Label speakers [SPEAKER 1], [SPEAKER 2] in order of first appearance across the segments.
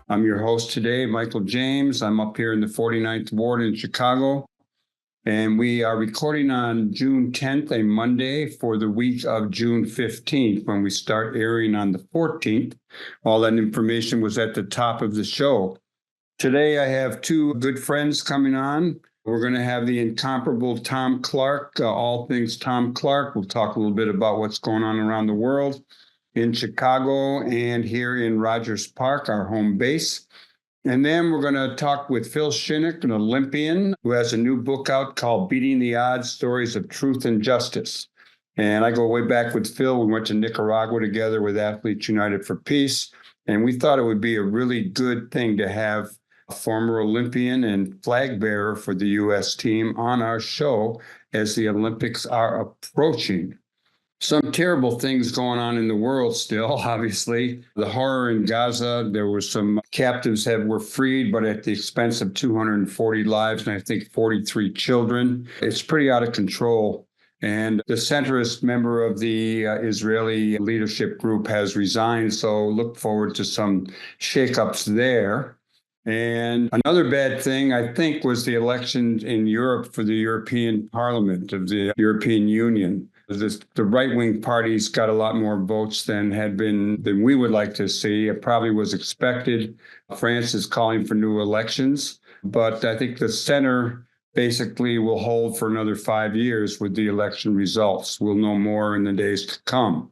[SPEAKER 1] I'm your host today, Michael James. I'm up here in the 49th Ward in Chicago, and we are recording on June 10th, a Monday, for the week of June 15th, when we start airing on the 14th. All that information was at the top of the show. Today, I have two good friends coming on. We're going to have the incomparable Thom Clark, all things Thom Clark. We'll talk a little bit about what's going on around the world in Chicago and here in Rogers Park, our home base. And then we're going to talk with Phil Shinnick, an Olympian who has a new book out called Beating the Odds, Stories of Truth and Justice. And I go way back with Phil. We went to Nicaragua together with Athletes United for Peace. And we thought it would be a really good thing to have a former Olympian and flag bearer for the U.S. team on our show as the Olympics are approaching. Some terrible things going on in the world still, obviously. The horror in Gaza, there were some captives that were freed, but at the expense of 240 lives and I think 43 children. It's pretty out of control. And the centrist member of the Israeli leadership group has resigned, so look forward to some shakeups there. And another bad thing, I think, was the election in Europe for the European Parliament of the European Union. The right-wing parties got a lot more votes than we would like to see. It probably was expected. France is calling for new elections, but I think the center basically will hold for another 5 years with the election results. We'll know more in the days to come.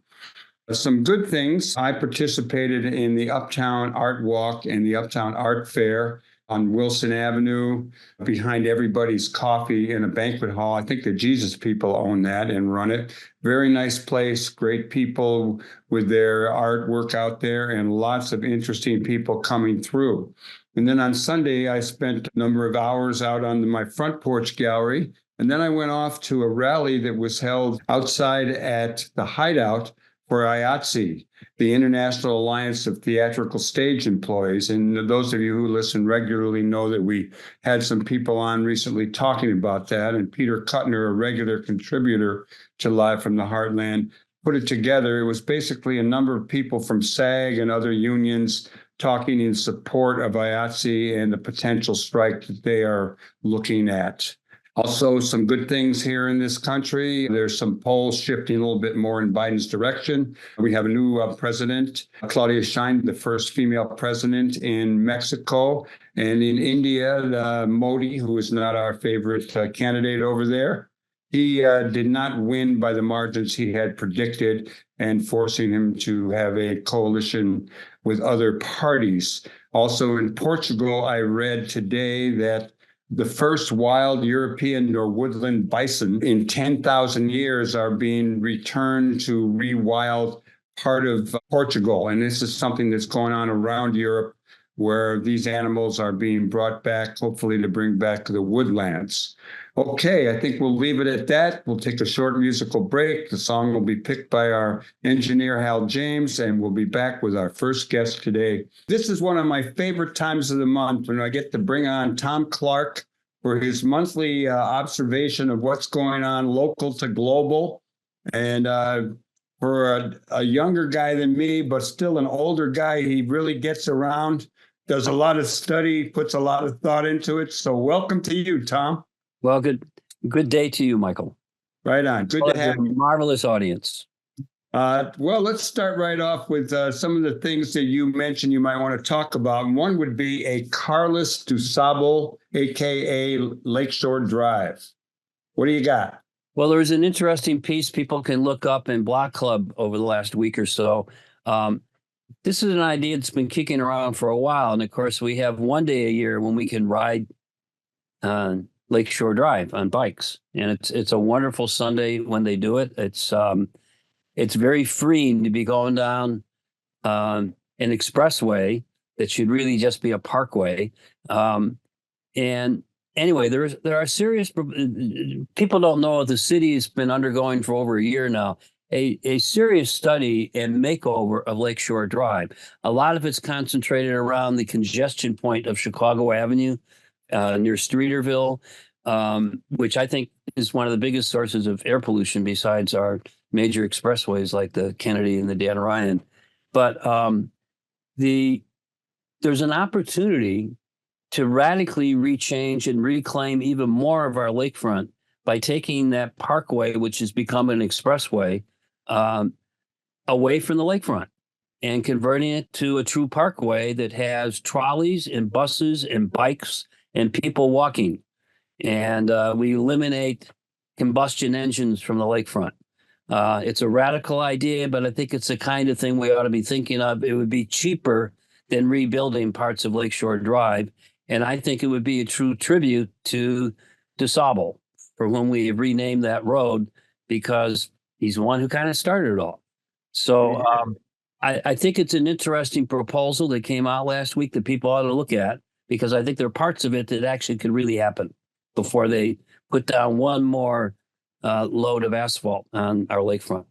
[SPEAKER 1] Some good things. I participated in the Uptown Art Walk and the Uptown Art Fair on Wilson Avenue, behind Everybody's Coffee in a banquet hall. I think the Jesus People own that and run it. Very nice place, great people with their artwork out there, and lots of interesting people coming through. And then on Sunday, I spent a number of hours out on my front porch gallery. And then I went off to a rally that was held outside at the Hideout for IATSE, the International Alliance of Theatrical Stage Employees. And those of you who listen regularly know that we had some people on recently talking about that. And Peter Kuttner, a regular contributor to Live from the Heartland, put it together. It was basically a number of people from SAG and other unions talking in support of IATSE and the potential strike that they are looking at. Also, some good things here in this country. There's some polls shifting a little bit more in Biden's direction. We have a new president, Claudia Sheinbaum, the first female president in Mexico. And in India, Modi, who is not our favorite candidate over there, he did not win by the margins he had predicted, and forcing him to have a coalition with other parties. Also in Portugal, I read today that the first wild European or woodland bison in 10,000 years are being returned to rewild part of Portugal. And this is something that's going on around Europe, where these animals are being brought back, hopefully to bring back the woodlands. Okay, I think we'll leave it at that. We'll take a short musical break. The song will be picked by our engineer, Hal James, and we'll be back with our first guest today. This is one of my favorite times of the month when I get to bring on Thom Clark for his monthly observation of what's going on local to global. And for a younger guy than me, but still an older guy, he really gets around, does a lot of study, puts a lot of thought into it. So welcome to you, Thom.
[SPEAKER 2] Well, good day to you, Michael.
[SPEAKER 1] Right on. Good to have you.
[SPEAKER 2] Marvelous audience.
[SPEAKER 1] Well, let's start right off with some of the things that you mentioned you might want to talk about. And one would be a Carlos DuSable, a.k.a. Lakeshore Drive. What do you got?
[SPEAKER 2] Well, there was an interesting piece people can look up in Block Club over the last week or so. This is an idea that's been kicking around for a while. And, of course, we have one day a year when we can ride Lakeshore Drive on bikes. And it's a wonderful Sunday when they do it. It's very freeing to be going down an expressway that should really just be a parkway. And anyway, there are serious people don't know the city has been undergoing for over a year now a serious study and makeover of Lakeshore Drive. A lot of it's concentrated around the congestion point of Chicago Avenue near Streeterville, which I think is one of the biggest sources of air pollution besides our major expressways like the Kennedy and the Dan Ryan. But the there's an opportunity to radically rechange and reclaim even more of our lakefront by taking that parkway, which has become an expressway, away from the lakefront and converting it to a true parkway that has trolleys and buses and bikes and people walking. And we eliminate combustion engines from the lakefront. It's a radical idea, but I think it's the kind of thing we ought to be thinking of. It would be cheaper than rebuilding parts of Lakeshore Drive. And I think it would be a true tribute to DeSable for when we renamed that road, because he's the one who kind of started it all. So I think it's an interesting proposal that came out last week that people ought to look at, because I think there are parts of it that actually could really happen before they put down one more load of asphalt on our lakefront.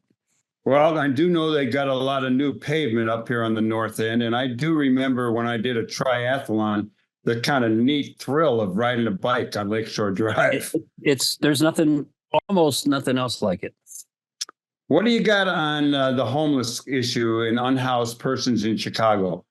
[SPEAKER 1] Well, I do know they got a lot of new pavement up here on the north end. And I do remember when I did a triathlon, the kind of neat thrill of riding a bike on Lakeshore Drive.
[SPEAKER 2] There's almost nothing else like it.
[SPEAKER 1] What do you got on the homeless issue and unhoused persons in Chicago?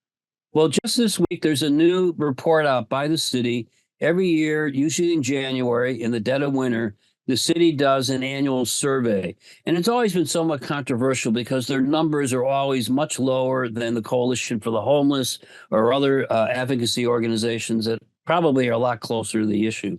[SPEAKER 2] Well, just this week, there's a new report out by the city. Every year, usually in January, in the dead of winter, the city does an annual survey. And it's always been somewhat controversial because their numbers are always much lower than the Coalition for the Homeless or other advocacy organizations that probably are a lot closer to the issue.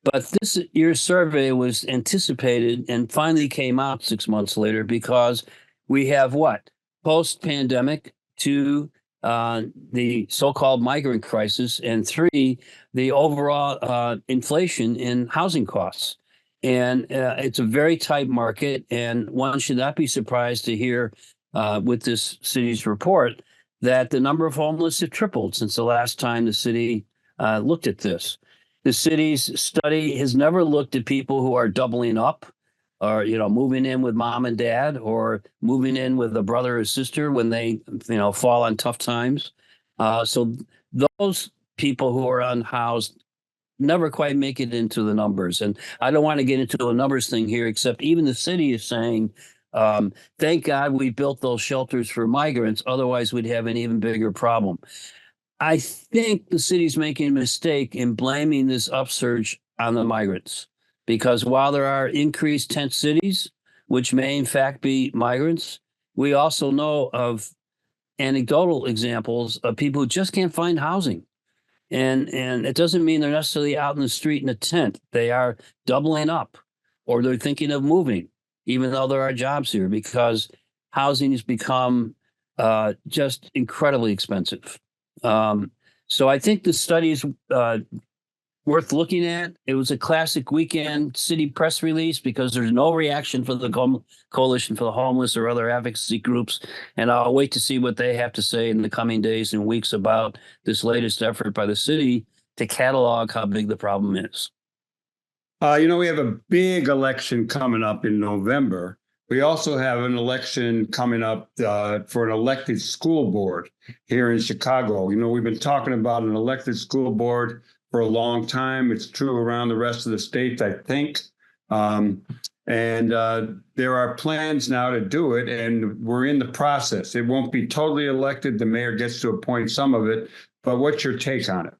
[SPEAKER 2] But this year's survey was anticipated and finally came out 6 months later, because we have what? Post-pandemic, 2, the so-called migrant crisis, and 3, the overall inflation in housing costs. And it's a very tight market, and one should not be surprised to hear with this city's report that the number of homeless have tripled since the last time the city looked at this. The city's study has never looked at people who are doubling up, or moving in with mom and dad, or moving in with a brother or sister when they fall on tough times. So those people who are unhoused never quite make it into the numbers. And I don't want to get into a numbers thing here, except even the city is saying, thank God we built those shelters for migrants. Otherwise, we'd have an even bigger problem. I think the city's making a mistake in blaming this upsurge on the migrants, because while there are increased tent cities, which may in fact be migrants, we also know of anecdotal examples of people who just can't find housing. And it doesn't mean they're necessarily out in the street in a tent. They are doubling up, or they're thinking of moving, even though there are jobs here, because housing has become just incredibly expensive. So I think the study is worth looking at. It was a classic weekend city press release because there's no reaction for the Coalition for the Homeless or other advocacy groups. And I'll wait to see what they have to say in the coming days and weeks about this latest effort by the city to catalog how big the problem is.
[SPEAKER 1] We have a big election coming up in November. We also have an election coming up for an elected school board here in Chicago. We've been talking about an elected school board for a long time. It's true around the rest of the state, I think. And there are plans now to do it, and we're in the process. It won't be totally elected. The mayor gets to appoint some of it. But what's your take on it?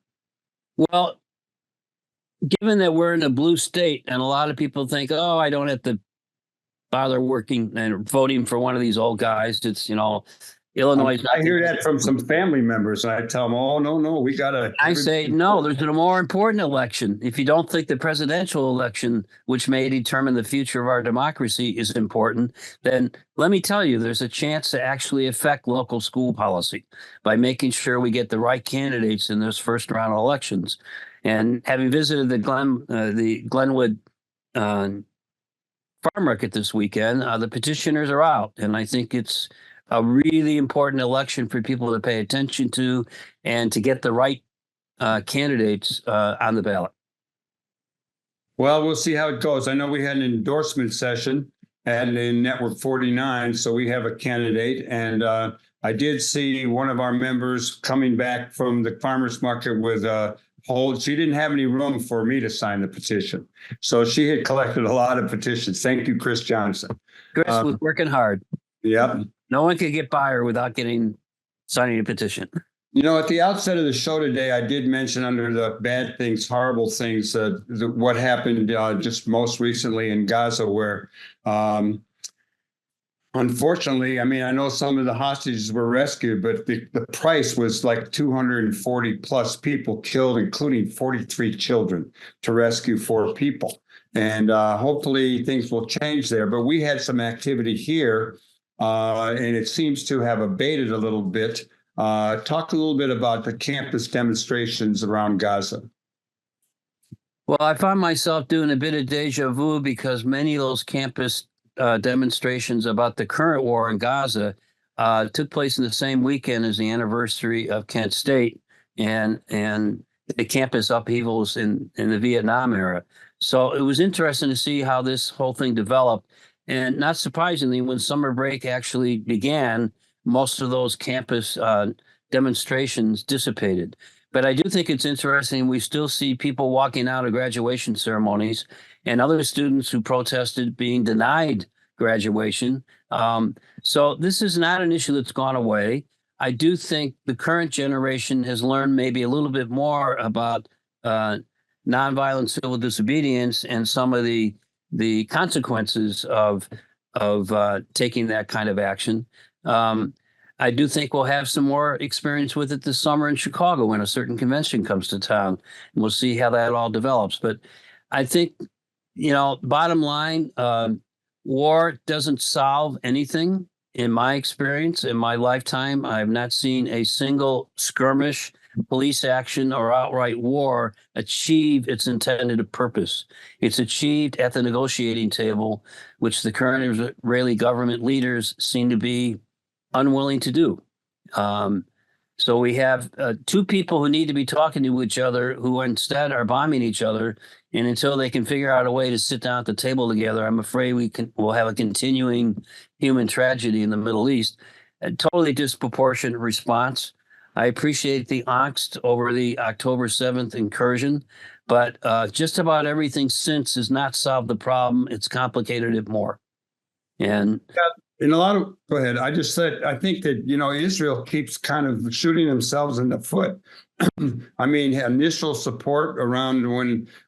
[SPEAKER 2] Well, given that we're in a blue state and a lot of people think, oh, I don't have to bother working and voting for one of these old guys. It's, Illinois.
[SPEAKER 1] I hear that from some family members, and I tell them, oh, no, we got to.
[SPEAKER 2] I say, no, there's a more important election. If you don't think the presidential election, which may determine the future of our democracy, is important, then let me tell you, there's a chance to actually affect local school policy by making sure we get the right candidates in this first round of elections. And having visited the Glenwood farm market this weekend, the petitioners are out, and I think it's a really important election for people to pay attention to and to get the right candidates on the ballot.
[SPEAKER 1] Well, we'll see how it goes. I know we had an endorsement session in Network 49, so we have a candidate. And I did see one of our members coming back from the farmers market with a hold. She didn't have any room for me to sign the petition. So she had collected a lot of petitions. Thank you, Chris Johnson.
[SPEAKER 2] Chris was working hard.
[SPEAKER 1] Yep.
[SPEAKER 2] No one could get by her without signing a petition.
[SPEAKER 1] At the outset of the show today, I did mention under the bad things, horrible things, what happened just most recently in Gaza, where um, unfortunately, I mean, I know some of the hostages were rescued, but the price was like 240 plus people killed, including 43 children, to rescue 4 people. And hopefully things will change there. But we had some activity here, and it seems to have abated a little bit. Talk a little bit about the campus demonstrations around Gaza.
[SPEAKER 2] Well, I found myself doing a bit of deja vu because many of those campus demonstrations about the current war in Gaza took place in the same weekend as the anniversary of Kent State and the campus upheavals in the Vietnam era. So it was interesting to see how this whole thing developed. And not surprisingly, when summer break actually began, most of those campus demonstrations dissipated. But I do think it's interesting. We still see people walking out of graduation ceremonies and other students who protested being denied graduation. So this is not an issue that's gone away. I do think the current generation has learned maybe a little bit more about nonviolent civil disobedience and some of the consequences of taking that kind of action. I do think we'll have some more experience with it this summer in Chicago when a certain convention comes to town, and we'll see how that all develops. But I think, bottom line, war doesn't solve anything. In my experience, in my lifetime, I have not seen a single skirmish, police action, or outright war achieve its intended purpose. It's achieved at the negotiating table, which the current Israeli government leaders seem to be unwilling to do. So we have 2 people who need to be talking to each other who instead are bombing each other. And until they can figure out a way to sit down at the table together, I'm afraid we'll have a continuing human tragedy in the Middle East. A totally disproportionate response. I appreciate the angst over the October 7th incursion, but just about everything since has not solved the problem. It's complicated it more. And
[SPEAKER 1] go ahead. I just said, I think that, Israel keeps kind of shooting themselves in the foot. I mean, initial support around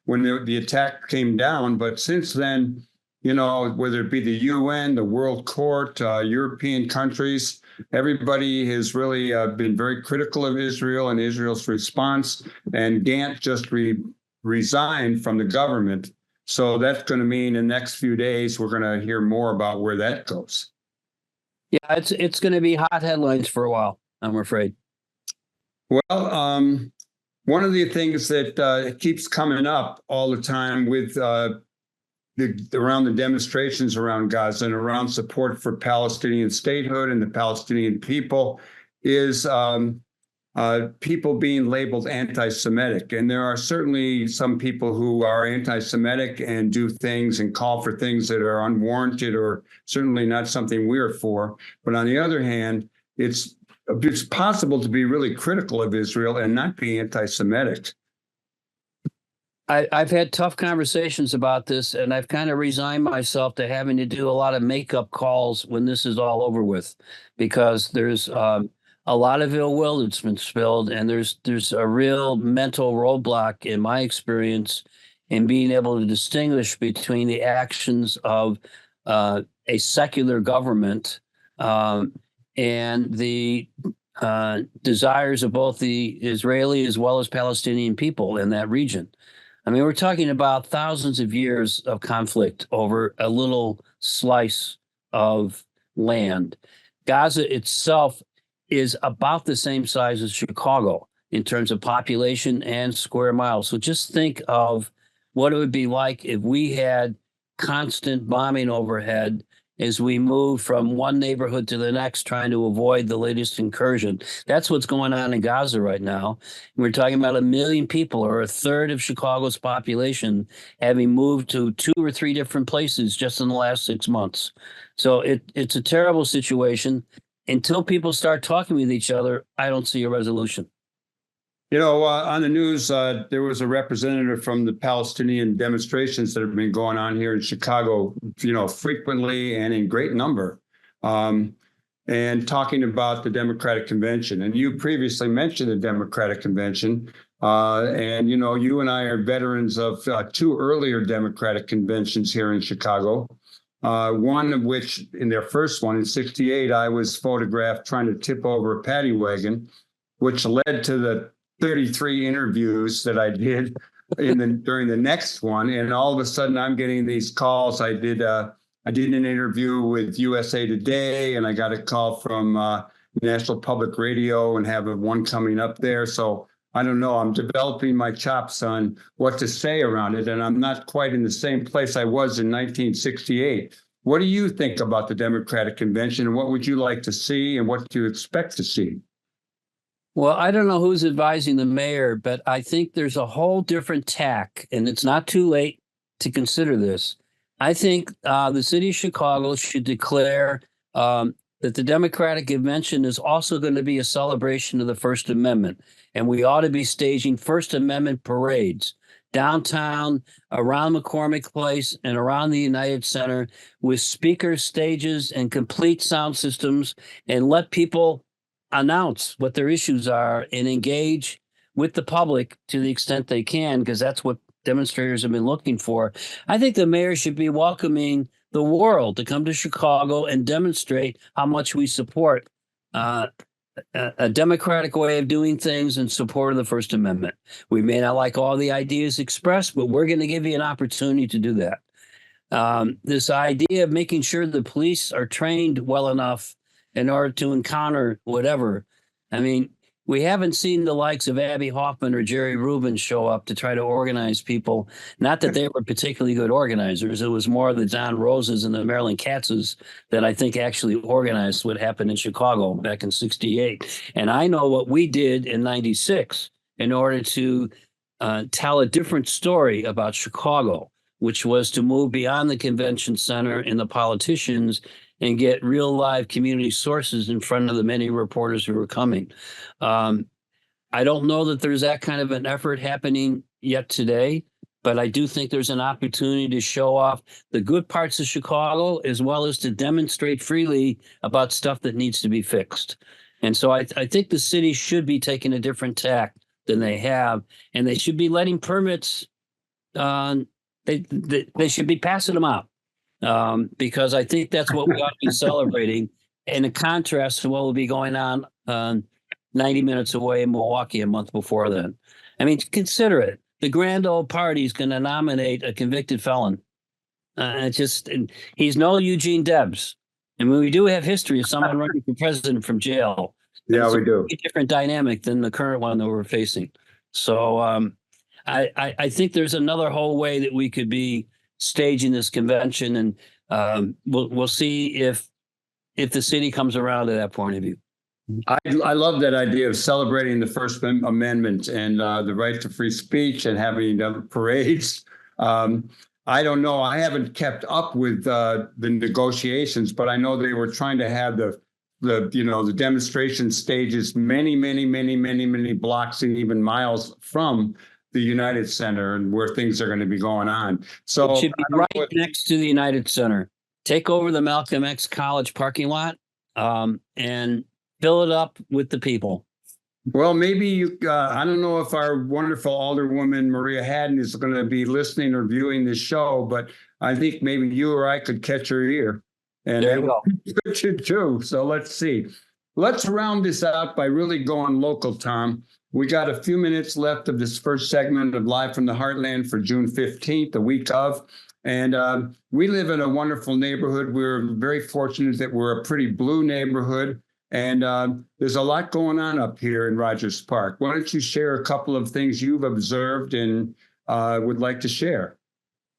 [SPEAKER 1] when the attack came down, but since then, whether it be the UN, the World Court, European countries, everybody has really been very critical of Israel and Israel's response. And Gant just resigned from the government. So that's going to mean in the next few days, we're going to hear more about where that goes.
[SPEAKER 2] Yeah, it's going to be hot headlines for a while, I'm afraid.
[SPEAKER 1] Well, one of the things that keeps coming up all the time with around the demonstrations around Gaza and around support for Palestinian statehood and the Palestinian people is people being labeled anti-Semitic. And there are certainly some people who are anti-Semitic and do things and call for things that are unwarranted or certainly not something we're for. But on the other hand, it's possible to be really critical of Israel and not be anti-Semitic.
[SPEAKER 2] I've had tough conversations about this, and I've kind of resigned myself to having to do a lot of makeup calls when this is all over with, because there's a lot of ill will that's been spilled, and there's a real mental roadblock in my experience in being able to distinguish between the actions of a secular government and the desires of both the Israeli as well as Palestinian people in that region. I mean, we're talking about thousands of years of conflict over a little slice of land. Gaza itself is about the same size as Chicago in terms of population and square miles. So just think of what it would be like if we had constant bombing overhead as we move from one neighborhood to the next, trying to avoid the latest incursion. That's what's going on in Gaza right now. We're talking about 1 million people, or a third of Chicago's population, having moved to 2 or 3 different places just in the last 6 months. So it's a terrible situation. Until people start talking with each other, I don't see a resolution.
[SPEAKER 1] On the news, there was a representative from the Palestinian demonstrations that have been going on here in Chicago, frequently and in great number. and talking about the Democratic Convention. And you previously mentioned the Democratic Convention. And, you and I are veterans of two earlier Democratic conventions here in Chicago. One of which, in their first one in '68, I was photographed trying to tip over a paddy wagon, which led to the 33 interviews that I did during the next one. And all of a sudden, I'm getting these calls. I did an interview with USA Today, and I got a call from National Public Radio, and have one coming up there. So I don't know. I'm developing my chops on what to say around it, and I'm not quite in the same place I was in 1968. What do you think about the Democratic Convention, and what would you like to see, and what do you expect to see?
[SPEAKER 2] Well, I don't know who's advising the mayor, but I think there's a whole different tack, and it's not too late to consider this. I think the city of Chicago should declare that the Democratic Convention is also going to be a celebration of the First Amendment, and we ought to be staging First Amendment parades downtown, around McCormick Place, and around the United Center with speakers, stages, and complete sound systems, and let people announce what their issues are and engage with the public to the extent they can, because that's what demonstrators have been looking for. I think the mayor should be welcoming the world to come to Chicago and demonstrate how much we support a democratic way of doing things in support of the First Amendment. We may not like all the ideas expressed, but we're going to give you an opportunity to do that. This idea of making sure the police are trained well enough in order to encounter whatever. I mean, we haven't seen the likes of Abby Hoffman or Jerry Rubin show up to try to organize people. Not that they were particularly good organizers. It was more the Don Roses and the Marilyn Katzes that I think actually organized what happened in Chicago back in '68. And I know what we did in '96 in order to tell a different story about Chicago, which was to move beyond the convention center and the politicians and get real live community sources in front of the many reporters who were coming. I don't know that there's that kind of an effort happening yet today, but I do think there's an opportunity to show off the good parts of Chicago, as well as to demonstrate freely about stuff that needs to be fixed. And so I think the city should be taking a different tack than they have, and they should be letting permits. They should be passing them out. Because I think that's what we ought to be celebrating, in a contrast to what will be going on 90 minutes away in Milwaukee a month before then. I mean, consider it. The grand old party is going to nominate a convicted felon. He's no Eugene Debs. And we do have history of someone running for president from jail.
[SPEAKER 1] Yeah, we do.
[SPEAKER 2] It's a different dynamic than the current one that we're facing. So I think there's another whole way that we could be staging this convention, and we'll see if the city comes around to that point of view.
[SPEAKER 1] I love that idea of celebrating the First Amendment and the right to free speech and having parades. I don't know. I haven't kept up with the negotiations, but I know they were trying to have the demonstration stages many blocks and even miles from the United Center and where things are going to be going on. So
[SPEAKER 2] it should be right next to the United Center. Take over the Malcolm X College parking lot and fill it up with the people.
[SPEAKER 1] Well, maybe I don't know if our wonderful Alderwoman Maria Haddon is going to be listening or viewing this show, but I think maybe you or I could catch her ear. And
[SPEAKER 2] there you
[SPEAKER 1] go. Too. So let's see. Let's round this out by really going local, Thom. We got a few minutes left of this first segment of Live from the Heartland for June 15th, the week of. And we live in a wonderful neighborhood. We're very fortunate that we're a pretty blue neighborhood. And there's a lot going on up here in Rogers Park. Why don't you share a couple of things you've observed and would like to share?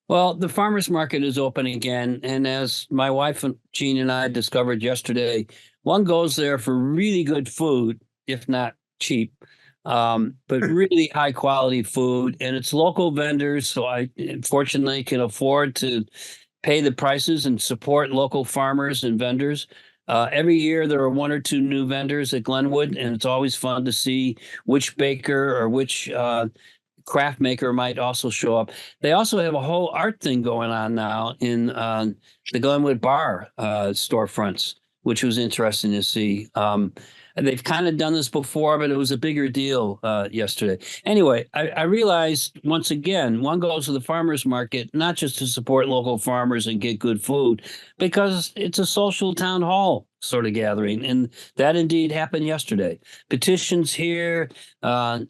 [SPEAKER 2] Well, the farmers market is open again. And as my wife Jean and I discovered yesterday, one goes there for really good food, if not cheap. But really high quality food, and it's local vendors. So I fortunately can afford to pay the prices and support local farmers and vendors. Every year there are one or two new vendors at Glenwood, and it's always fun to see which baker or which craft maker might also show up. They also have a whole art thing going on now in the Glenwood bar storefronts, which was interesting to see. And they've kind of done this before, but it was a bigger deal yesterday. Anyway, I realized once again, one goes to the farmers market, not just to support local farmers and get good food, because it's a social town hall sort of gathering. And that indeed happened yesterday. Petitions here. The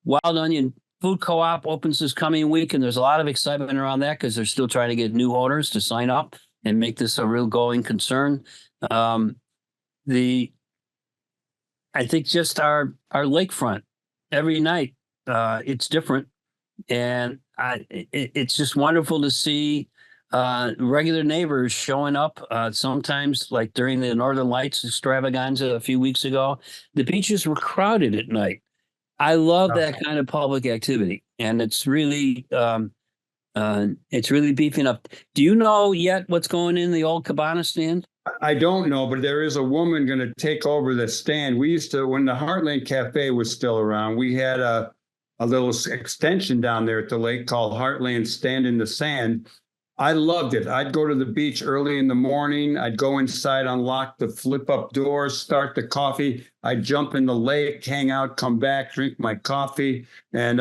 [SPEAKER 2] Wild Onion Food Co-op opens this coming week, and there's a lot of excitement around that because they're still trying to get new owners to sign up and make this a real going concern. I think just our lakefront every night, it's different, and it's just wonderful to see regular neighbors showing up. Sometimes, like during the Northern Lights extravaganza a few weeks ago, the beaches were crowded at night. I love that kind of public activity, and it's really beefing up. Do you know yet what's going in the old Cabana stand?
[SPEAKER 1] I don't know, but there is a woman going to take over the stand. We used to, when the Heartland Cafe was still around, we had a little extension down there at the lake called Heartland Stand in the Sand. I loved it. I'd go to the beach early in the morning. I'd go inside, unlock the flip up doors, start the coffee. I'd jump in the lake, hang out, come back, drink my coffee. And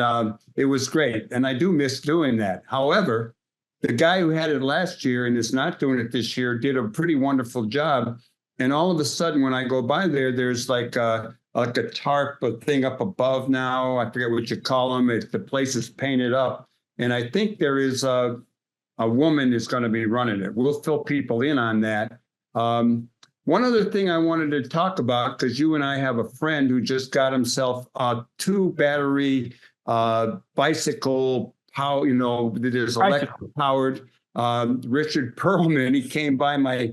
[SPEAKER 1] it was great. And I do miss doing that. However, the guy who had it last year and is not doing it this year did a pretty wonderful job. And all of a sudden, when I go by there, there's like a tarp, a thing up above now. I forget what you call them. The place is painted up. And I think there is a woman is going to be running it. We'll fill people in on that. One other thing I wanted to talk about, because you and I have a friend who just got himself a 2-battery bicycle, that is electric powered. Richard Perlman, he came by my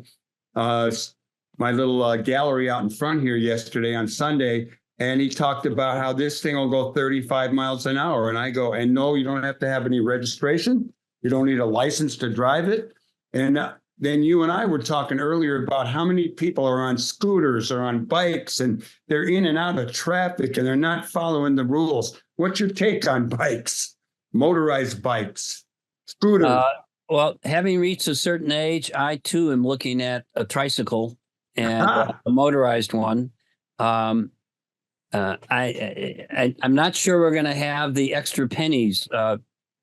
[SPEAKER 1] little gallery out in front here yesterday on Sunday, and he talked about how this thing will go 35 miles an hour. And I go, and no, you don't have to have any registration. You don't need a license to drive it. And then you and I were talking earlier about how many people are on scooters or on bikes, and they're in and out of traffic and they're not following the rules. What's your take on bikes? Motorized bikes, scooters?
[SPEAKER 2] Well, having reached a certain age, I too am looking at a tricycle and a motorized one. I'm not sure we're going to have the extra pennies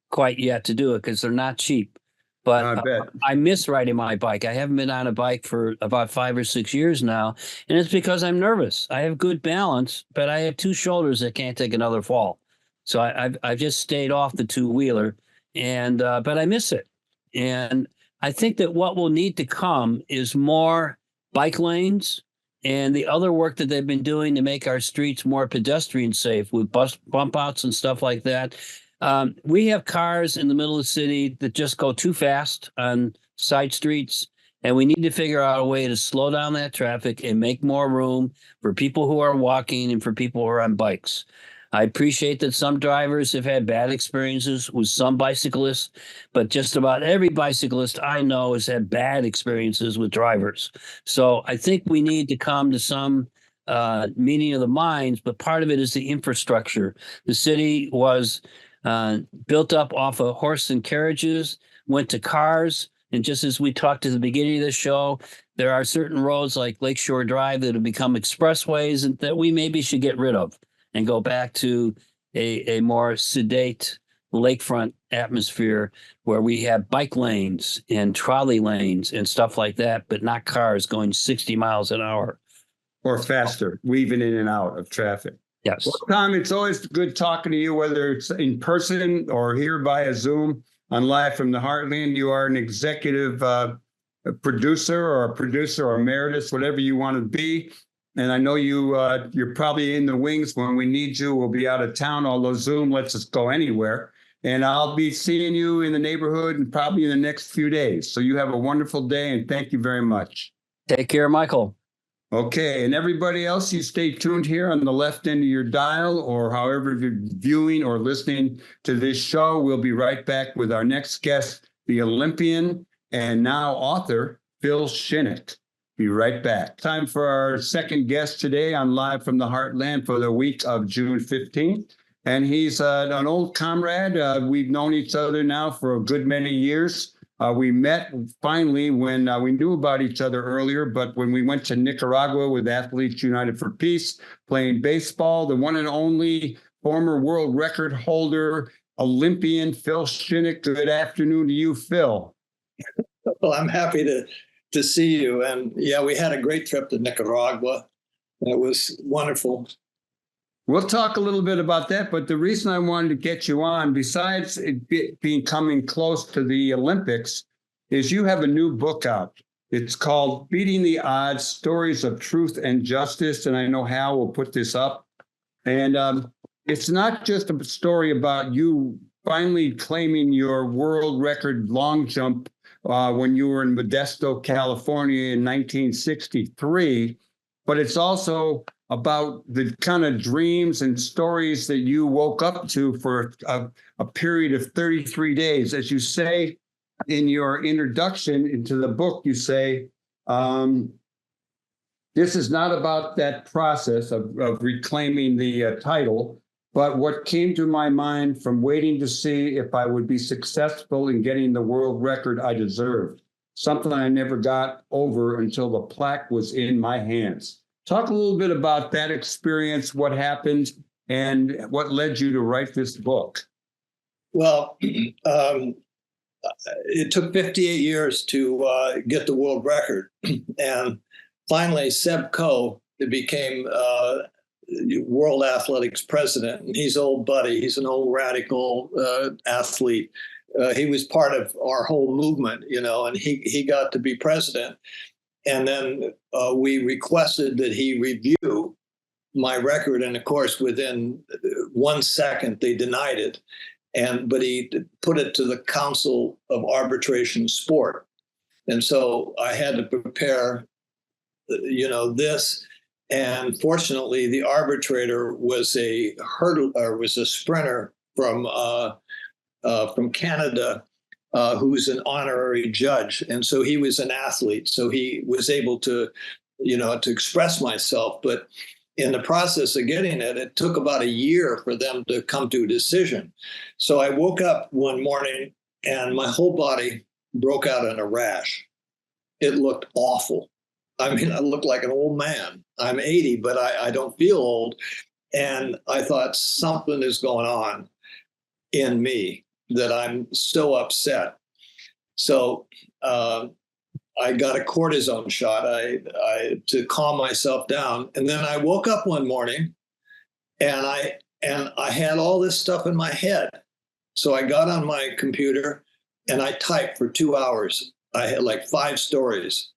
[SPEAKER 2] quite yet to do it because they're not cheap. But I miss riding my bike. I haven't been on a bike for about 5 or 6 years now, and it's because I'm nervous. I have good balance, but I have 2 shoulders that can't take another fall. So I've just stayed off the 2-wheeler, and but I miss it. And I think that what will need to come is more bike lanes and the other work that they've been doing to make our streets more pedestrian safe with bump outs and stuff like that. We have cars in the middle of the city that just go too fast on side streets, and we need to figure out a way to slow down that traffic and make more room for people who are walking and for people who are on bikes. I appreciate that some drivers have had bad experiences with some bicyclists, but just about every bicyclist I know has had bad experiences with drivers. So I think we need to come to some meeting of the minds, but part of it is the infrastructure. The city was built up off of horse and carriages, went to cars. And just as we talked at the beginning of the show, there are certain roads like Lakeshore Drive that have become expressways and that we maybe should get rid of and go back to a more sedate lakefront atmosphere where we have bike lanes and trolley lanes and stuff like that, but not cars going 60 miles an hour.
[SPEAKER 1] Or faster, weaving in and out of traffic.
[SPEAKER 2] Yes.
[SPEAKER 1] Well, Thom, it's always good talking to you, whether it's in person or here via Zoom on Live from the Heartland. You are an executive producer or a producer or emeritus, whatever you want to be. And I know you're probably in the wings when we need you. We'll be out of town, although Zoom lets us go anywhere. And I'll be seeing you in the neighborhood and probably in the next few days. So you have a wonderful day, and thank you very much.
[SPEAKER 2] Take care, Michael.
[SPEAKER 1] Okay, and everybody else, you stay tuned here on the left end of your dial, or however you're viewing or listening to this show. We'll be right back with our next guest, the Olympian and now author, Phil Shinnick. Be right back. Time for our second guest today on Live from the Heartland for the week of June 15th. And he's an old comrade. We've known each other now for a good many years. We met finally when we knew about each other earlier, but when we went to Nicaragua with Athletes United for Peace, playing baseball, the one and only former world record holder, Olympian Phil Shinnick. Good afternoon to you, Phil.
[SPEAKER 3] Well, I'm happy to see you. And yeah, we had a great trip to Nicaragua. It was wonderful.
[SPEAKER 1] We'll talk a little bit about that, but the reason I wanted to get you on, besides it being coming close to the Olympics, is you have a new book out. It's called Beating the Odds, Stories of Truth and Justice. And I know Hal will put this up. And it's not just a story about you finally claiming your world record long jump when you were in Modesto, California in 1963, but it's also about the kind of dreams and stories that you woke up to for a period of 33 days. As you say in your introduction into the book, you say, this is not about that process of reclaiming the title, but what came to my mind from waiting to see if I would be successful in getting the world record I deserved, something I never got over until the plaque was in my hands. Talk a little bit about that experience, what happened, and what led you to write this book.
[SPEAKER 3] Well, it took 58 years to get the world record. And finally, Seb Coe became World Athletics president. And he's an old buddy. He's an old radical athlete. He was part of our whole movement, and he got to be president. And then we requested that he review my record. And of course, within 1 second, they denied it. But he put it to the Council of Arbitration Sport. And so I had to prepare, this. And fortunately, the arbitrator was a sprinter from Canada, who's an honorary judge. And so he was an athlete. So he was able to, to express myself. But in the process of getting it, it took about a year for them to come to a decision. So I woke up one morning and my whole body broke out in a rash. It looked awful. I mean, I look like an old man. I'm 80, but I don't feel old. And I thought something is going on in me that I'm so upset. So I got a cortisone shot to calm myself down. And then I woke up one morning and I had all this stuff in my head. So I got on my computer and I typed for 2 hours. I had like 5 stories.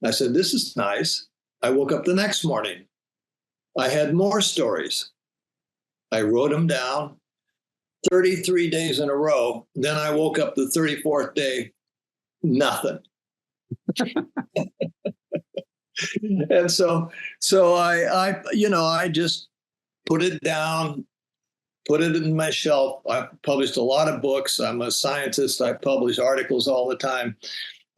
[SPEAKER 3] I said, this is nice. I woke up the next morning. I had more stories. I wrote them down 33 days in a row. Then I woke up the 34th day, nothing. And so I just put it down, put it in my shelf. I published a lot of books. I'm a scientist. I publish articles all the time.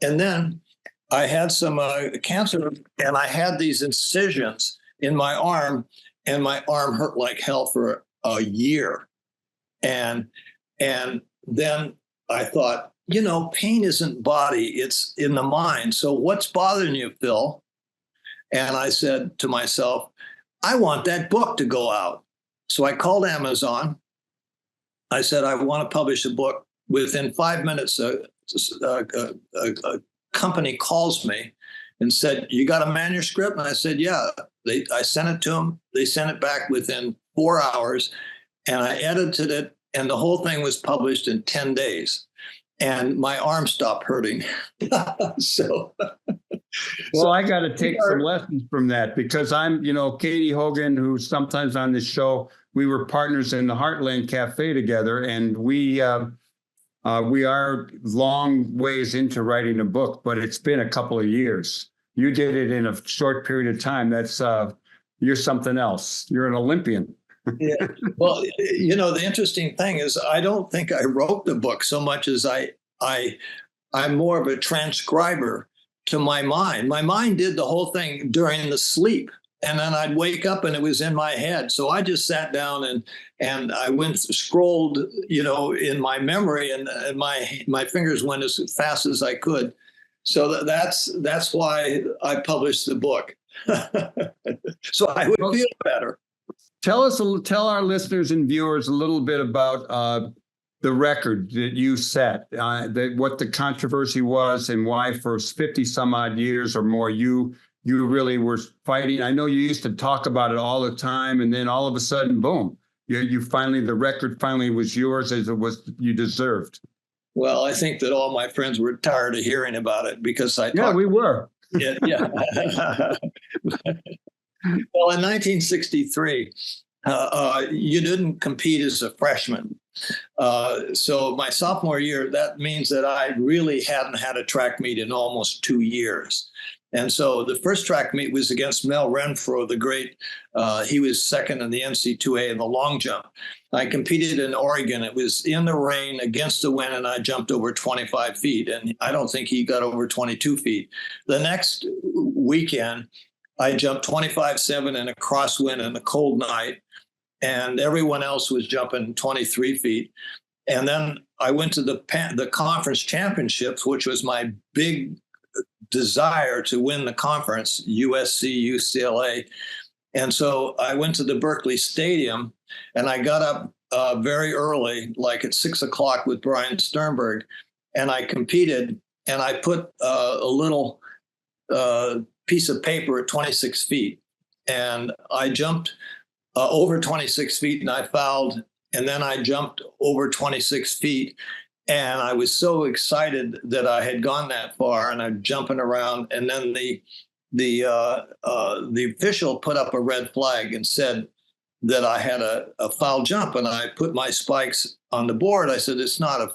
[SPEAKER 3] And then I had some cancer, and I had these incisions in my arm, and my arm hurt like hell for a year. And then I thought, pain isn't body, it's in the mind. So what's bothering you, Phil? And I said to myself, I want that book to go out. So I called Amazon. I said, I want to publish a book. Within 5 minutes, a company calls me and said, you got a manuscript? And I said, yeah. I sent it to them. They sent it back within 4 hours, and I edited it, and the whole thing was published in 10 days. And my arm stopped hurting. So
[SPEAKER 1] I got to take some lessons from that, because I'm, Katie Hogan, who's sometimes on this show, we were partners in the Heartland Cafe together, and we are long ways into writing a book, but it's been a couple of years. You did it in a short period of time. That's you're something else. You're an Olympian.
[SPEAKER 3] Yeah. Well, the interesting thing is, I don't think I wrote the book so much as I'm more of a transcriber to my mind. My mind did the whole thing during the sleep. And then I'd wake up and it was in my head. So I just sat down and I scrolled, in my memory, and my fingers went as fast as I could. So that's why I published the book. So I would feel better.
[SPEAKER 1] Tell our listeners and viewers a little bit about the record that you set, what the controversy was, and why for 50 some odd years or more you really were fighting. I know you used to talk about it all the time, and then all of a sudden, boom, the record finally was yours, as it was you deserved.
[SPEAKER 3] Well, I think that all my friends were tired of hearing about it because
[SPEAKER 1] we were.
[SPEAKER 3] Yeah. Well, in 1963, you didn't compete as a freshman. So my sophomore year, that means that I really hadn't had a track meet in almost 2 years. And so the first track meet was against Mel Renfro, the great. He was second in the NC2A in the long jump. I competed in Oregon. It was in the rain, against the wind, and I jumped over 25 feet. And I don't think he got over 22 feet. The next weekend, I jumped 25.7 in a crosswind and a cold night, and everyone else was jumping 23 feet. And then I went to the conference championships, which was my big desire to win the conference, USC, UCLA. And so I went to the Berkeley Stadium, and I got up very early, like at 6 o'clock with Brian Sternberg, and I competed, and I put a little piece of paper at 26 feet, and I jumped over 26 feet, and I fouled, and then I jumped over 26 feet, and I was so excited that I had gone that far, and I'm jumping around, and then the official put up a red flag and said that I had a foul jump, and I put my spikes on the board. I said, it's not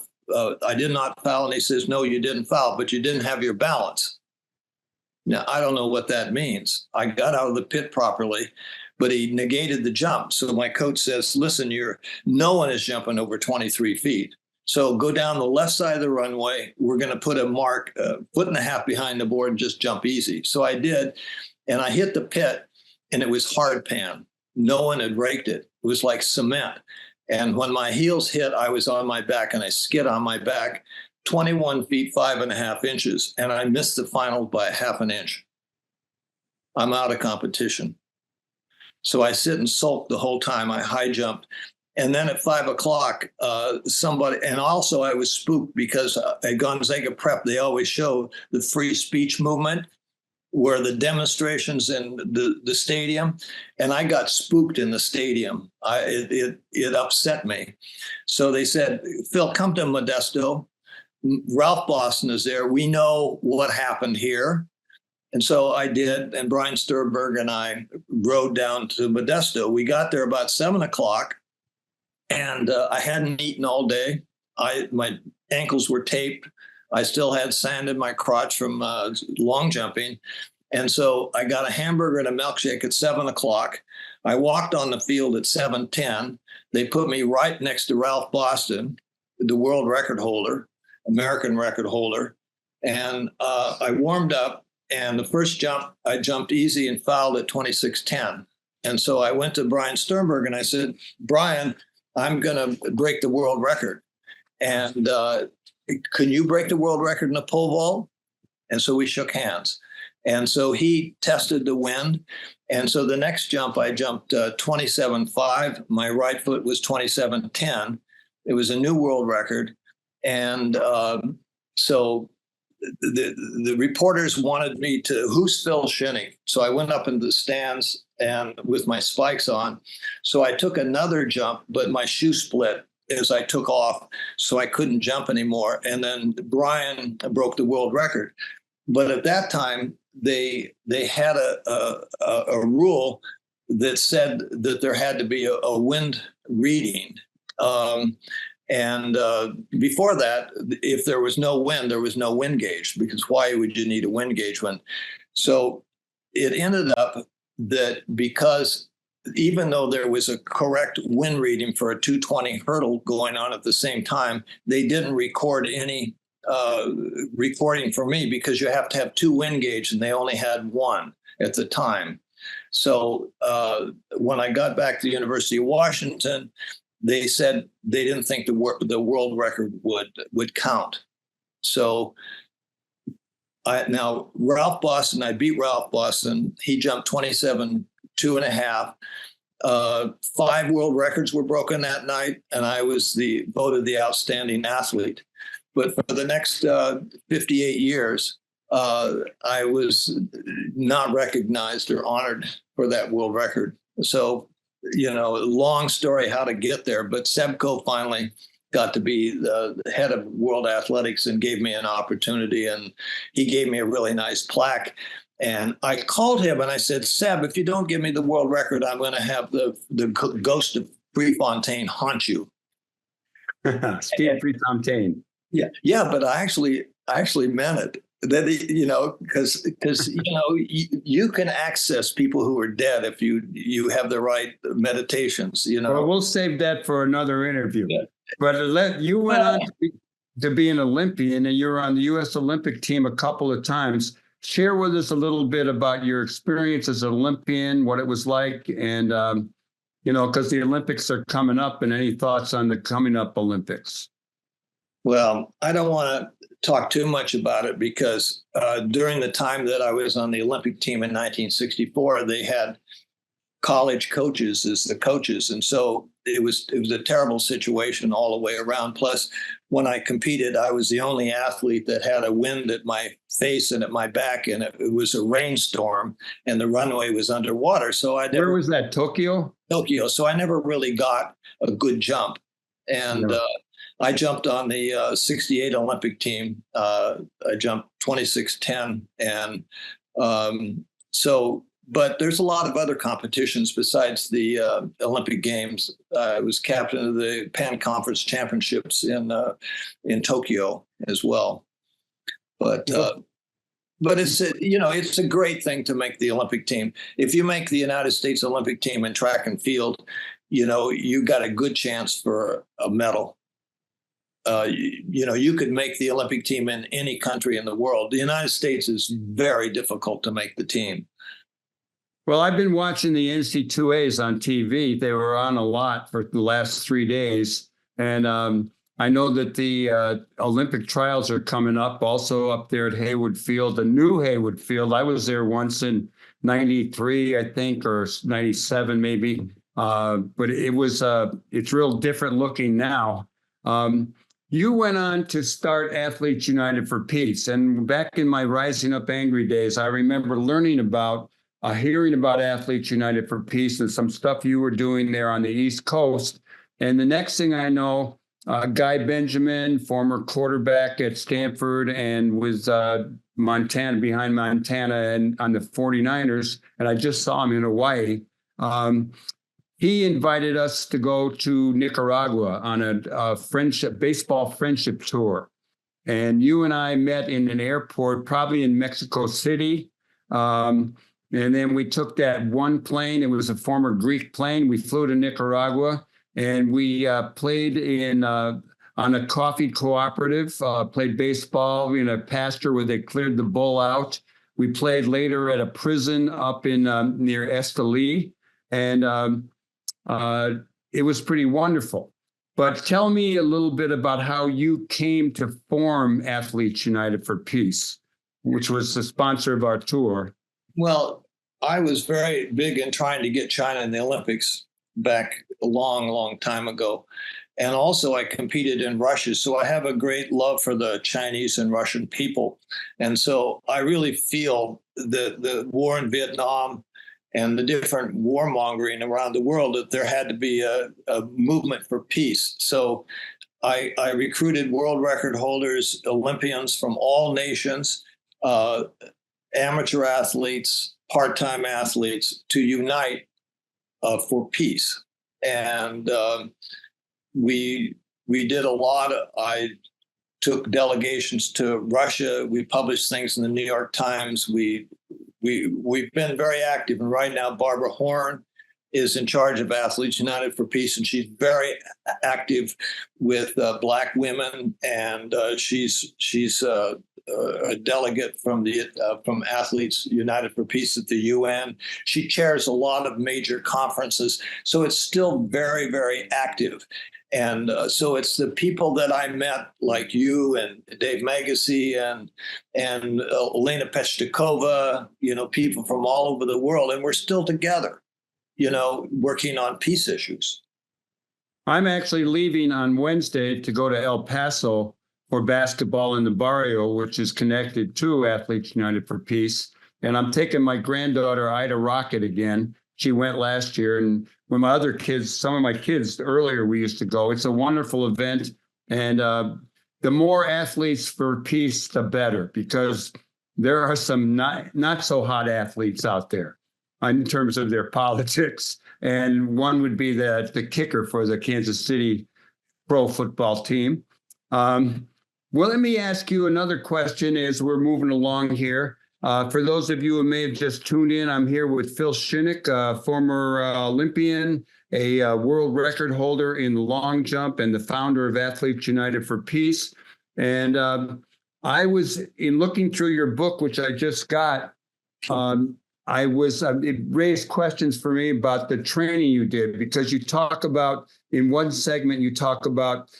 [SPEAKER 3] I did not foul, and he says, no, you didn't foul, but you didn't have your balance. Now, I don't know what that means. I got out of the pit properly, but he negated the jump. So my coach says, listen, no one is jumping over 23 feet. So go down the left side of the runway. We're going to put a mark, 1.5 feet behind the board, and just jump easy. So I did, and I hit the pit, and it was hard pan. No one had raked it. It was like cement. And when my heels hit, I was on my back, and I skid on my back 21 feet, 5.5 inches, and I missed the final by 1/2 inch. I'm out of competition. So I sit and sulk the whole time. I high jumped. And then at 5 o'clock, somebody, and also I was spooked because at Gonzaga Prep, they always show the free speech movement, where the demonstrations in the stadium, and I got spooked in the stadium. It upset me. So they said, Phil, come to Modesto. Ralph Boston is there. We know what happened here. And so I did, and Brian Sternberg and I rode down to Modesto. We got there about 7 o'clock, and I hadn't eaten all day. My ankles were taped. I still had sand in my crotch from long jumping. And so I got a hamburger and a milkshake at 7 o'clock. I walked on the field at 7:10. They put me right next to Ralph Boston, the world record holder, American record holder. And I warmed up, and the first jump, I jumped easy and fouled at 26:10. And so I went to Brian Sternberg and I said, Brian, I'm going to break the world record. And can you break the world record in a pole vault? And so we shook hands. And so he tested the wind. And so the next jump, I jumped 27.5. My right foot was 27.10. It was a new world record. And so the reporters wanted me to, who's Phil Shinnick? So I went up in the stands and with my spikes on. So I took another jump, but my shoe split as I took off, so I couldn't jump anymore. And then Brian broke the world record. But at that time, they had a rule that said that there had to be a wind reading. And before that, if there was no wind, there was no wind gauge, because why would you need a wind gauge when? So it ended up that because even though there was a correct wind reading for a 220 hurdle going on at the same time, they didn't record any recording for me, because you have to have 2 wind gauges, and they only had 1 at the time. So when I got back to the University of Washington, they said they didn't think the world record would count. So now Ralph Boston, I beat Ralph Boston. He jumped 27, 2.5. 5 world records were broken that night, and I was voted the outstanding athlete. But for the next 58 years, I was not recognized or honored for that world record. So, long story how to get there. But Sebco finally got to be the head of World Athletics and gave me an opportunity. And he gave me a really nice plaque. And I called him and I said, Seb, if you don't give me the world record, I'm going to have the ghost of Prefontaine haunt you.
[SPEAKER 1] Steve Prefontaine.
[SPEAKER 3] Yeah, but I actually meant it. That because you can access people who are dead if you have the right meditations.
[SPEAKER 1] Well, we'll save that for another interview.
[SPEAKER 3] Yeah.
[SPEAKER 1] But you went on to be an Olympian, and you were on the U.S. Olympic team a couple of times. Share with us a little bit about your experience as an Olympian, what it was like, and because the Olympics are coming up, and any thoughts on the coming up Olympics?
[SPEAKER 3] Well, I don't want to talk too much about it because during the time that I was on the Olympic team in 1964, they had college coaches as the coaches. And so it was a terrible situation all the way around. Plus, when I competed, I was the only athlete that had a wind at my face and at my back, and it was a rainstorm, and the runway was underwater. So
[SPEAKER 1] Where was that, Tokyo?
[SPEAKER 3] Tokyo. So I never really got a good jump. And I jumped on the 68 Olympic team. I jumped 26:10. And but there's a lot of other competitions besides the Olympic Games. I was captain of the Pan Conference Championships in Tokyo as well. But it's it's a great thing to make the Olympic team. If you make the United States Olympic team in track and field, you got a good chance for a medal. You could make the Olympic team in any country in the world. The United States is very difficult to make the team.
[SPEAKER 1] Well, I've been watching the NC2As on TV. They were on a lot for the last 3 days. And I know that the Olympic trials are coming up, also up there at Haywood Field, the new Haywood Field. I was there once in 93, I think, or 97 maybe. But it's real different looking now. You went on to start Athletes United for Peace. And back in my Rising Up Angry days, I remember hearing about Athletes United for Peace and some stuff you were doing there on the East Coast. And the next thing I know, Guy Benjamin, former quarterback at Stanford and was behind Montana and on the 49ers, and I just saw him in Hawaii. He invited us to go to Nicaragua on a baseball friendship tour. And you and I met in an airport, probably in Mexico City. And then we took that one plane. It was a former Greek plane. We flew to Nicaragua, and we played on a coffee cooperative, played baseball in a pasture where they cleared the bull out. We played later at a prison up in near Esteli. And it was pretty wonderful. But tell me a little bit about how you came to form Athletes United for Peace, which was the sponsor of our tour.
[SPEAKER 3] Well, I was very big in trying to get China in the Olympics back a long, long time ago. And also I competed in Russia. So I have a great love for the Chinese and Russian people. And so I really feel the war in Vietnam and the different warmongering around the world, that there had to be a movement for peace. So I recruited world record holders, Olympians from all nations, amateur athletes, part-time athletes, to unite for peace. And we did a lot. I took delegations to Russia. We published things in the New York Times. We've been very active, and right now Barbara Horn is in charge of Athletes United for Peace, and she's very active with Black women, and she's a delegate from from Athletes United for Peace at the UN. She chairs a lot of major conferences, so it's still very, very active. And so it's the people that I met, like you and Dave Magacy and Elena Peshtikova, people from all over the world, and we're still together, working on peace issues.
[SPEAKER 1] I'm actually leaving on Wednesday to go to El Paso for basketball in the barrio, which is connected to Athletes United for Peace. And I'm taking my granddaughter, Ida Rocket, again. She went last year. And when my other kids, some of my kids earlier, we used to go. It's a wonderful event. And the more athletes for peace, the better, because there are some not so hot athletes out there in terms of their politics. And one would be the kicker for the Kansas City pro football team. Well, let me ask you another question as we're moving along here. For those of you who may have just tuned in, I'm here with Phil Shinnick, a former Olympian, a world record holder in long jump, and the founder of Athletes United for Peace. And I was, in looking through your book, which I just got, it raised questions for me about the training you did, because you talk about, in one segment, you talk about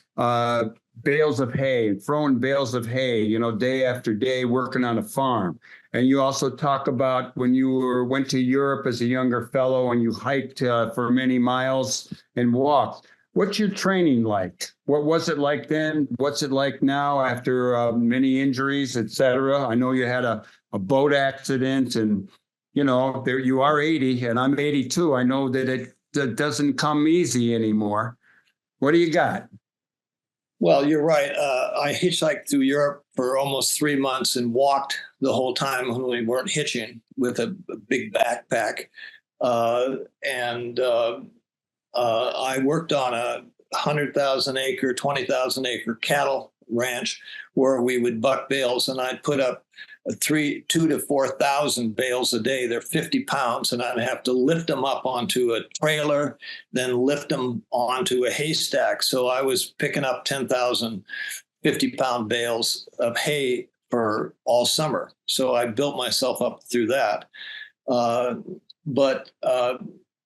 [SPEAKER 1] bales of hay, throwing bales of hay, day after day, working on a farm. And you also talk about when you went to Europe as a younger fellow and you hiked for many miles and walked. What's your training like? What was it like then? What's it like now after many injuries, et cetera? I know you had a boat accident, and there you are 80 and I'm 82. I know that it doesn't come easy anymore. What do you got?
[SPEAKER 3] Well, you're right. I hitchhiked through Europe for almost 3 months and walked the whole time when we weren't hitching, with a big backpack. I worked on a 100,000 acre, 20,000 acre cattle ranch where we would buck bales, and I'd put up 2,000 to 4,000 bales a day. They're 50 pounds, and I'd have to lift them up onto a trailer, then lift them onto a haystack. So I was picking up 10,000 50-pound bales of hay for all summer. So I built myself up through that. But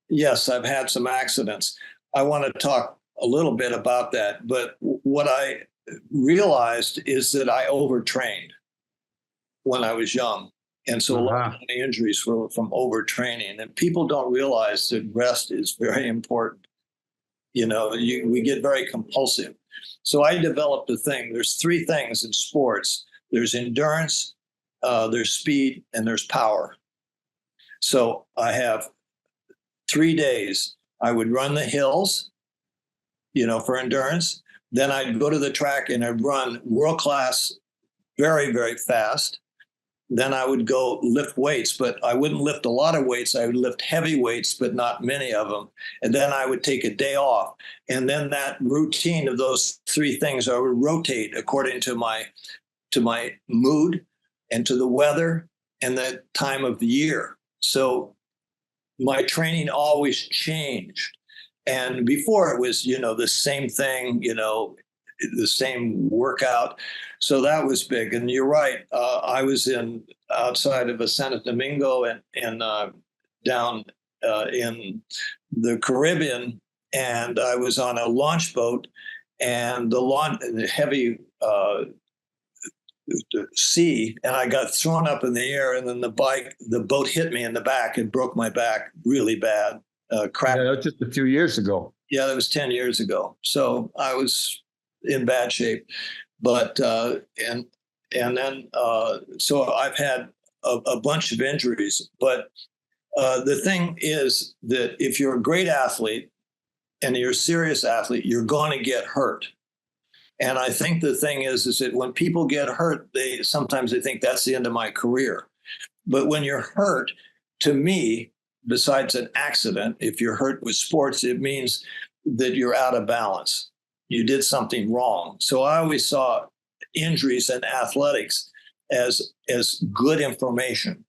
[SPEAKER 3] yes, I've had some accidents. I want to talk a little bit about that. But what I realized is that I overtrained when I was young. And so a lot of my injuries were from overtraining. And people don't realize that rest is very important. We get very compulsive. So I developed a thing. There's 3 things in sports. There's endurance, there's speed, and there's power. So I have 3 days. I would run the hills, for endurance. Then I'd go to the track and I'd run world-class, very, very fast. Then I would go lift weights, but I wouldn't lift a lot of weights. I would lift heavy weights, but not many of them. And then I would take a day off. And then that routine of those 3 things, I would rotate according to my mood and to the weather and the time of the year. So my training always changed. And before it was, the same thing, the same workout. So that was big. And you're right. I was outside of Santo Domingo and down in the Caribbean, and I was on a launch boat, and the heavy sea, and I got thrown up in the air, and then the boat hit me in the back and broke my back really bad. Cracked.
[SPEAKER 1] Yeah, that was just a few years ago.
[SPEAKER 3] Yeah, that was 10 years ago. So I was in bad shape, but and then so I've had a bunch of injuries. But the thing is that if you're a great athlete and you're a serious athlete, you're going to get hurt. And I think the thing is that when people get hurt, sometimes they think that's the end of my career. But when you're hurt, to me, besides an accident, if you're hurt with sports, it means that you're out of balance. You did something wrong. So I always saw injuries in athletics as good information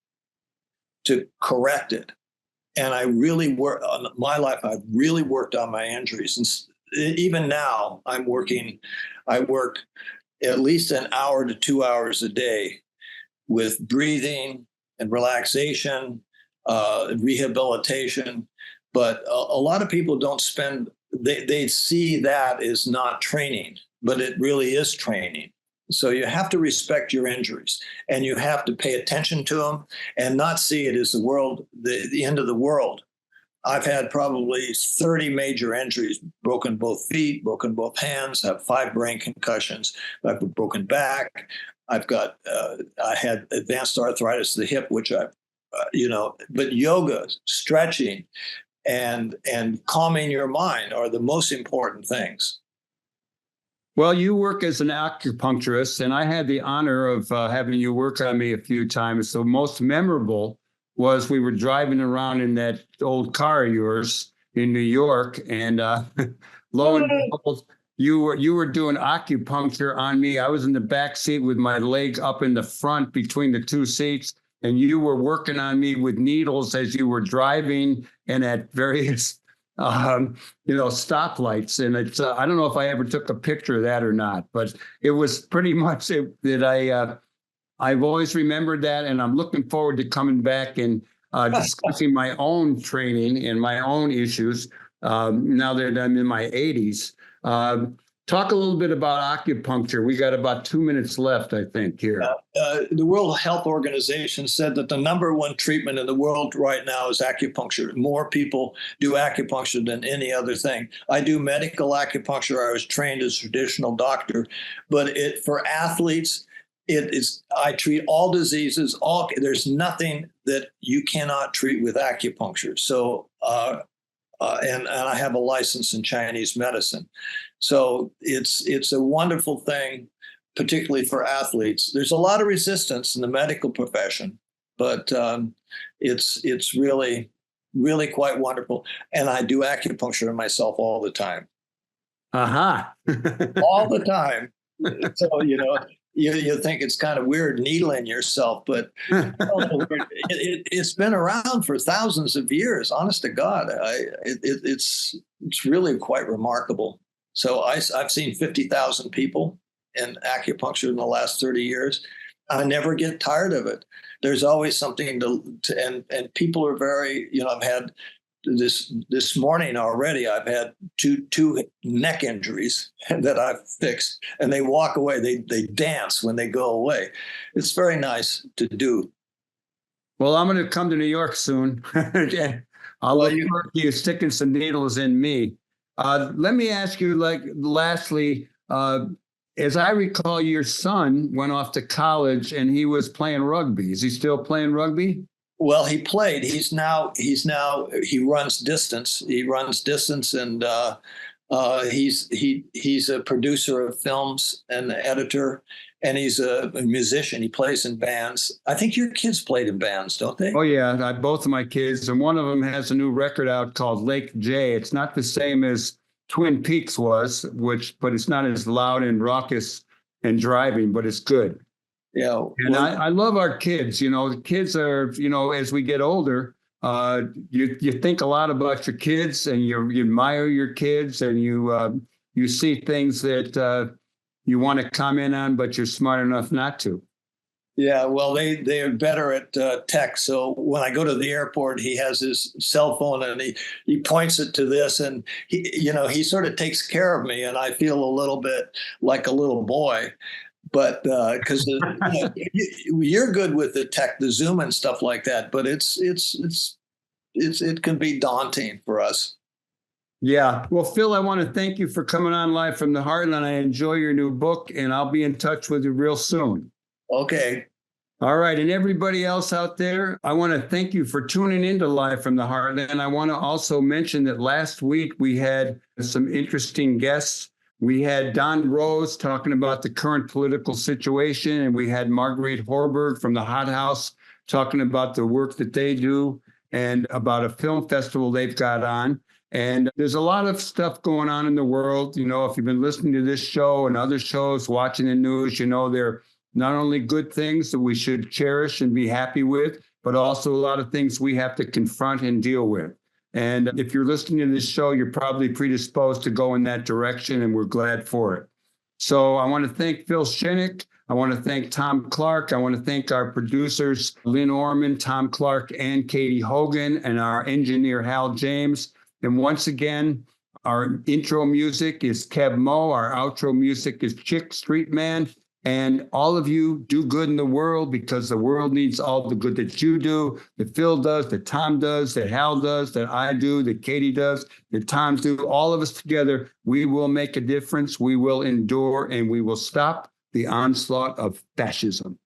[SPEAKER 3] to correct it. And I really worked on my life. I've really worked on my injuries. And even now I work at least an hour to 2 hours a day with breathing and relaxation, rehabilitation. But a lot of people don't spend, they see that as not training, but it really is training. So you have to respect your injuries, and you have to pay attention to them and not see it as the end of the world. I've had probably 30 major injuries, broken both feet, broken both hands, have 5 brain concussions, I've a broken back. I had advanced arthritis of the hip, which but yoga, stretching, and calming your mind are the most important things.
[SPEAKER 1] Well, you work as an acupuncturist, and I had the honor of having you work on me a few times. So most memorable was we were driving around in that old car of yours in New York, and lo and behold, you were doing acupuncture on me. I was in the back seat with my leg up in the front between the two seats, and you were working on me with needles as you were driving and at various stoplights. And it's, I don't know if I ever took a picture of that or not, but it was pretty much that I've always remembered that. And I'm looking forward to coming back and discussing my own training and my own issues now that I'm in my 80s. Talk a little bit about acupuncture. We got about 2 minutes left, I think, here.
[SPEAKER 3] The World Health Organization said that the number one treatment in the world right now is acupuncture. More people do acupuncture than any other thing. I do medical acupuncture. I was trained as a traditional doctor, but for athletes, I treat all diseases. There's nothing that you cannot treat with acupuncture. So, and I have a license in Chinese medicine. So it's a wonderful thing, particularly for athletes. There's a lot of resistance in the medical profession, but it's really, really quite wonderful. And I do acupuncture myself all the time.
[SPEAKER 1] Aha.
[SPEAKER 3] All the time. So, you think it's kind of weird needling yourself, but it's been around for thousands of years. Honest to God, it's really quite remarkable. So I've seen 50,000 people in acupuncture in the last 30 years. I never get tired of it. There's always something and people are very, I've had this morning already, I've had two neck injuries that I've fixed, and they walk away. They dance when they go away. It's very nice to do.
[SPEAKER 1] Well, I'm going to come to New York soon. I'll look for you sticking some needles in me. Let me ask you, lastly, as I recall, your son went off to college and he was playing rugby. Is he still playing rugby?
[SPEAKER 3] Well, he played. He runs distance. He runs distance, and he's a producer of films and an editor, and he's a musician. He plays in bands. I think your kids played in bands, don't they?
[SPEAKER 1] Oh yeah, both of my kids, and one of them has a new record out called Lake J. It's not the same as Twin Peaks was, but it's not as loud and raucous and driving, but it's good.
[SPEAKER 3] Yeah.
[SPEAKER 1] And I love our kids. The kids are, as we get older, you think a lot about your kids, and you admire your kids, and you see things that you want to comment on, but you're smart enough not to.
[SPEAKER 3] Yeah, well, they are better at tech. So when I go to the airport, he has his cell phone and he points it to this, and he sort of takes care of me, and I feel a little bit like a little boy. But because you're good with the tech, the Zoom and stuff like that, but it can be daunting for us.
[SPEAKER 1] Yeah. Well, Phil, I want to thank you for coming on live from the Heartland. I enjoy your new book, and I'll be in touch with you real soon.
[SPEAKER 3] Okay.
[SPEAKER 1] All right. And everybody else out there, I want to thank you for tuning into Live from the Heartland. And I want to also mention that last week we had some interesting guests. We had Don Rose talking about the current political situation, and we had Marguerite Horberg from the Hot House talking about the work that they do and about a film festival they've got on. And there's a lot of stuff going on in the world. If you've been listening to this show and other shows, watching the news, they're not only good things that we should cherish and be happy with, but also a lot of things we have to confront and deal with. And if you're listening to this show, you're probably predisposed to go in that direction, and we're glad for it. So I want to thank Phil Shinnick. I want to thank Thom Clark. I want to thank our producers, Lynn Orman, Thom Clark, and Katie Hogan, and our engineer, Hal James. And once again, our intro music is Kev Mo. Our outro music is Chick Street Man. And all of you do good in the world, because the world needs all the good that you do, that Phil does, that Thom does, that Hal does, that I do, that Katie does, that Thom do. All of us together, we will make a difference. We will endure, and we will stop the onslaught of fascism.